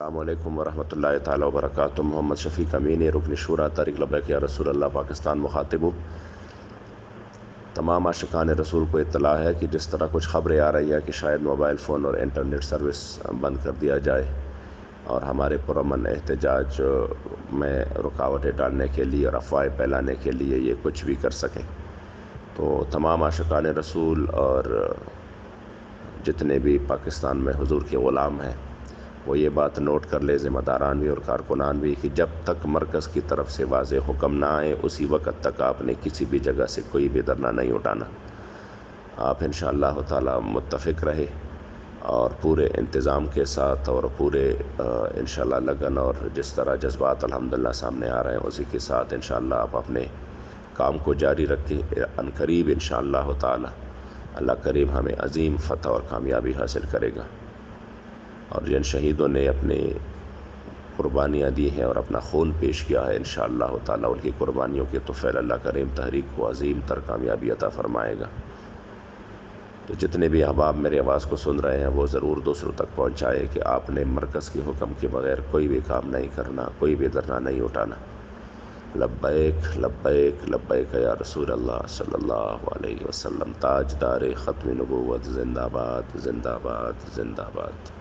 السلام علیکم ورحمۃ اللہ تعالیٰ وبرکاتہ۔ محمد شفیق امینی، رکن شورا طارق لبیک یا رسول اللہ پاکستان مخاطب ہوں۔ تمام عاشقان رسول کو اطلاع ہے کہ جس طرح کچھ خبریں آ رہی ہیں کہ شاید موبائل فون اور انٹرنیٹ سروس بند کر دیا جائے اور ہمارے پرامن احتجاج میں رکاوٹیں ڈالنے کے لیے اور افواہیں پھیلانے کے لیے یہ کچھ بھی کر سکیں، تو تمام عاشقان رسول اور جتنے بھی پاکستان میں حضور کے غلام ہیں وہ یہ بات نوٹ کر لے، ذمہ داران بھی اور کارکنان بھی، کہ جب تک مرکز کی طرف سے واضح حکم نہ آئے اسی وقت تک آپ نے کسی بھی جگہ سے کوئی بھی دھرنا نہیں اٹھانا۔ آپ انشاءاللہ تعالی متفق رہے اور پورے انتظام کے ساتھ اور پورے انشاءاللہ لگن اور جس طرح جذبات الحمدللہ سامنے آ رہے ہیں اسی کے ساتھ انشاءاللہ آپ اپنے کام کو جاری رکھیں۔ عنقریب انشاءاللہ تعالی اللہ کریم ہمیں عظیم فتح اور کامیابی حاصل کرے گا، اور جن شہیدوں نے اپنی قربانیاں دی ہیں اور اپنا خون پیش کیا ہے انشاءاللہ تعالی ان کی قربانیوں کے طفیل اللہ کریم تحریک کو عظیم تر کامیابی عطا فرمائے گا۔ تو جتنے بھی احباب میری آواز کو سن رہے ہیں وہ ضرور دوسروں تک پہنچائے کہ آپ نے مرکز کے حکم کے بغیر کوئی بھی کام نہیں کرنا، کوئی بھی دھرنا نہیں اٹھانا۔ لبیک لبیک لبیک یا رسول اللہ صلی اللہ علیہ وسلم۔ تاجدار ختم نبوت زندہ باد، زندہ باد، زندہ باد۔